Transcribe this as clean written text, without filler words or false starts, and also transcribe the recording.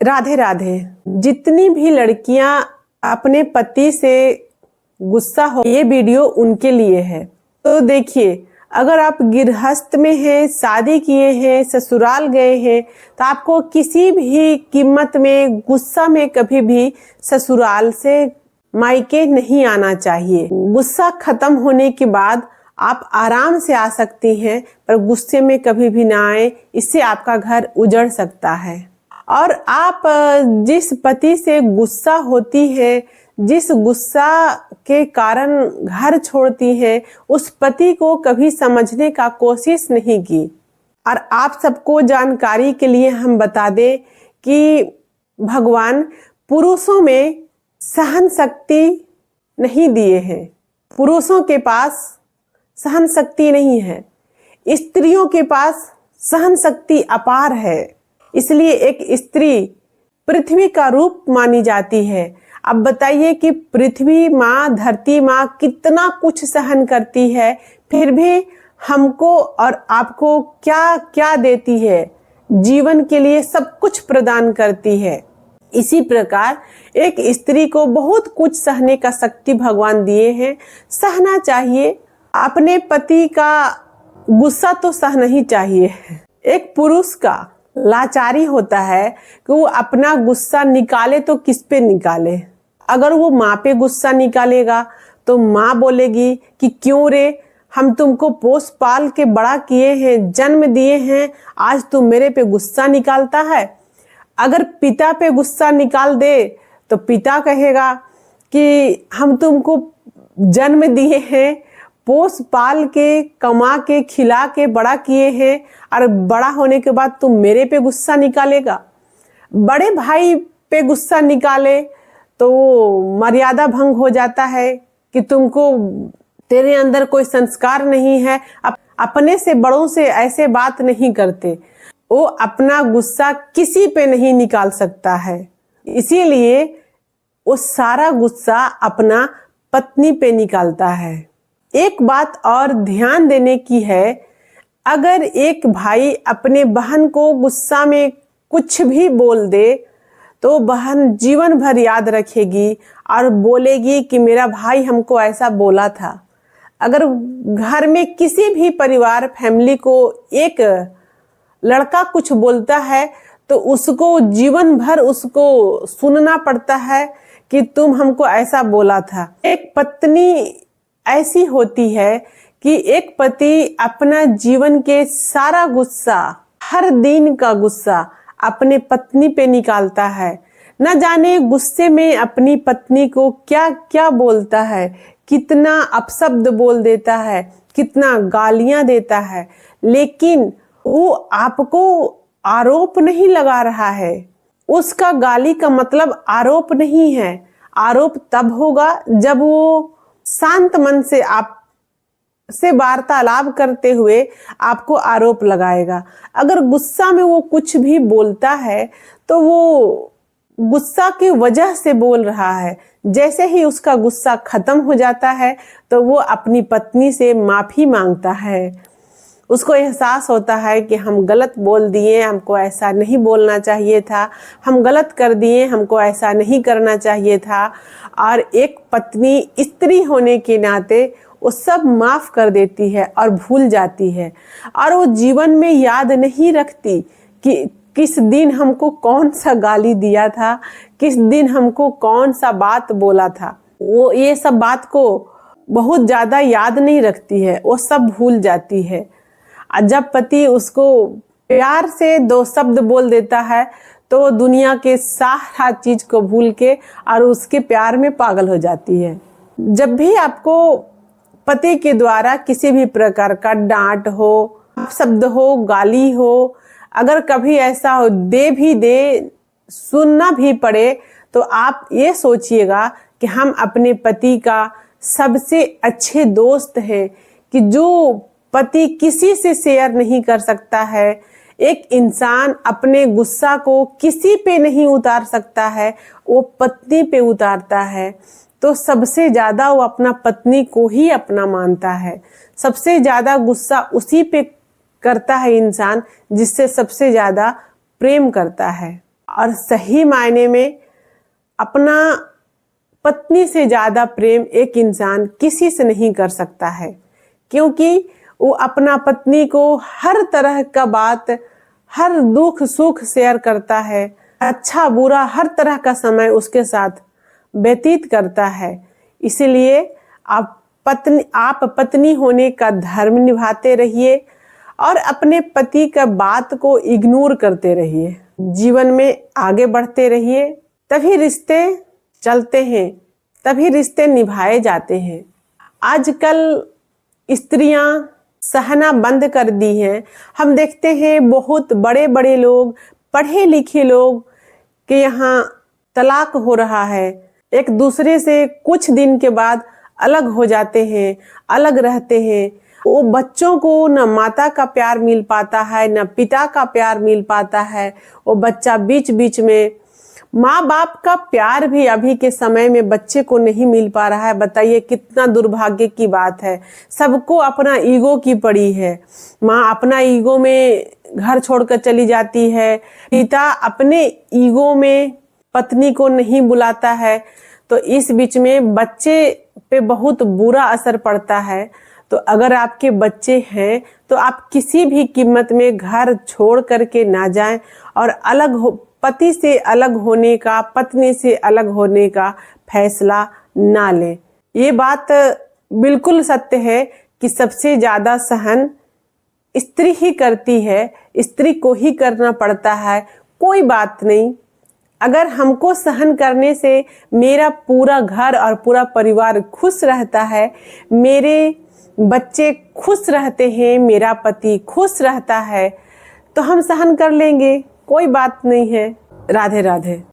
राधे राधे। जितनी भी लड़कियां अपने पति से गुस्सा हो, ये वीडियो उनके लिए है। तो देखिए, अगर आप गृहस्थ में हैं, शादी किए हैं, ससुराल गए हैं, तो आपको किसी भी कीमत में गुस्सा में कभी भी ससुराल से मायके नहीं आना चाहिए। गुस्सा खत्म होने के बाद आप आराम से आ सकती हैं, पर गुस्से में कभी भी ना आए, इससे आपका घर उजड़ सकता है। और आप जिस पति से गुस्सा होती है, जिस गुस्सा के कारण घर छोड़ती है, उस पति को कभी समझने का कोशिश नहीं की। और आप सबको जानकारी के लिए हम बता दें कि भगवान पुरुषों में सहन शक्ति नहीं दिए हैं। पुरुषों के पास सहन शक्ति नहीं है, स्त्रियों के पास सहन शक्ति अपार है। इसलिए एक स्त्री पृथ्वी का रूप मानी जाती है। अब बताइए कि पृथ्वी माँ, धरती माँ कितना कुछ सहन करती है, फिर भी हमको और आपको क्या क्या देती है, जीवन के लिए सब कुछ प्रदान करती है। इसी प्रकार एक स्त्री को बहुत कुछ सहने का शक्ति भगवान दिए हैं, सहना चाहिए। अपने पति का गुस्सा तो सहना ही चाहिए। एक पुरुष का लाचारी होता है कि वो अपना गुस्सा निकाले तो किस पे निकाले। अगर वो माँ पे गुस्सा निकालेगा तो माँ बोलेगी कि क्यों रे, हम तुमको पोस पाल के बड़ा किए हैं, जन्म दिए हैं, आज तू मेरे पे गुस्सा निकालता है। अगर पिता पे गुस्सा निकाल दे तो पिता कहेगा कि हम तुमको जन्म दिए हैं, पोस पाल के, कमा के, खिला के बड़ा किए हैं, और बड़ा होने के बाद तुम मेरे पे गुस्सा निकालेगा। बड़े भाई पे गुस्सा निकाले तो मर्यादा भंग हो जाता है कि तुमको, तेरे अंदर कोई संस्कार नहीं है। अपने से बड़ों से ऐसे बात नहीं करते। वो अपना गुस्सा किसी पे नहीं निकाल सकता है, इसीलिए वो सारा गुस्सा अपना पत्नी पे निकालता है। एक बात और ध्यान देने की है, अगर एक भाई अपने बहन को गुस्सा में कुछ भी बोल दे तो बहन जीवन भर याद रखेगी और बोलेगी कि मेरा भाई हमको ऐसा बोला था। अगर घर में किसी भी परिवार, फैमिली को एक लड़का कुछ बोलता है तो उसको जीवन भर उसको सुनना पड़ता है कि तुम हमको ऐसा बोला था। एक पत्नी ऐसी होती है कि एक पति अपना जीवन के सारा गुस्सा, हर दिन का गुस्सा अपने पत्नी पे निकालता है। न जाने गुस्से में अपनी पत्नी को क्या क्या बोलता है, कितना अपशब्द बोल देता है, कितना गालियां देता है, लेकिन वो आपको आरोप नहीं लगा रहा है। उसका गाली का मतलब आरोप नहीं है। आरोप तब होगा जब वो शांत मन से आप से वार्तालाप करते हुए आपको आरोप लगाएगा। अगर गुस्सा में वो कुछ भी बोलता है तो वो गुस्सा की वजह से बोल रहा है। जैसे ही उसका गुस्सा खत्म हो जाता है तो वो अपनी पत्नी से माफी मांगता है। उसको एहसास होता है कि हम गलत बोल दिए, हमको ऐसा नहीं बोलना चाहिए था, हम गलत कर दिए, हमको ऐसा नहीं करना चाहिए था। और एक पत्नी स्त्री होने के नाते वो सब माफ कर देती है और भूल जाती है, और वो जीवन में याद नहीं रखती कि किस दिन हमको कौन सा गाली दिया था, किस दिन हमको कौन सा बात बोला था। वो ये सब बात को बहुत ज्यादा याद नहीं रखती है, वो सब भूल जाती है। और जब पति उसको प्यार से दो शब्द बोल देता है तो वो दुनिया के सारा चीज को भूल के और उसके प्यार में पागल हो जाती है। जब भी आपको पति के द्वारा किसी भी प्रकार का डांट हो, शब्द हो, गाली हो, अगर कभी ऐसा हो दे भी दे, सुनना भी पड़े, तो आप ये सोचिएगा कि हम अपने पति का सबसे अच्छे दोस्त हैं, कि जो पति किसी से शेयर नहीं कर सकता है। एक इंसान अपने गुस्सा को किसी पे नहीं उतार सकता है, वो पत्नी पे उतारता है। तो सबसे ज्यादा वो अपना पत्नी को ही अपना मानता है। सबसे ज्यादा गुस्सा उसी पे करता है इंसान जिससे सबसे ज्यादा प्रेम करता है। और सही मायने में अपना पत्नी से ज्यादा प्रेम एक इंसान किसी से नहीं कर सकता है, क्योंकि वो अपना पत्नी को हर तरह का बात, हर दुख सुख शेयर करता है, अच्छा बुरा हर तरह का समय उसके साथ व्यतीत करता है। इसीलिए आप पत्नी होने का धर्म निभाते रहिए और अपने पति का बात को इग्नोर करते रहिए। जीवन में आगे बढ़ते रहिए, तभी रिश्ते चलते हैं, तभी रिश्ते निभाए जाते हैं। आजकल स्त्रियां सहना बंद कर दी हैं। हम देखते हैं बहुत बड़े बड़े लोग, पढ़े लिखे लोग के यहाँ तलाक हो रहा है। एक दूसरे से कुछ दिन के बाद अलग हो जाते हैं, अलग रहते हैं। वो बच्चों को न माता का प्यार मिल पाता है, न पिता का प्यार मिल पाता है। वो बच्चा बीच बीच में माँ बाप का प्यार भी अभी के समय में बच्चे को नहीं मिल पा रहा है। बताइए कितना दुर्भाग्य की बात है। सबको अपना ईगो की पड़ी है। माँ अपना ईगो में घर छोड़कर चली जाती है, पिता अपने ईगो में पत्नी को नहीं बुलाता है, तो इस बीच में बच्चे पे बहुत बुरा असर पड़ता है। तो अगर आपके बच्चे हैं तो आप किसी भी कीमत में घर छोड़ करके ना जाएं और पति से अलग होने का, पत्नी से अलग होने का फैसला ना लें। ये बात बिल्कुल सत्य है कि सबसे ज्यादा सहन स्त्री ही करती है, स्त्री को ही करना पड़ता है। कोई बात नहीं, अगर हमको सहन करने से मेरा पूरा घर और पूरा परिवार खुश रहता है, मेरे बच्चे खुश रहते हैं, मेरा पति खुश रहता है, तो हम सहन कर लेंगे, कोई बात नहीं है। राधे राधे।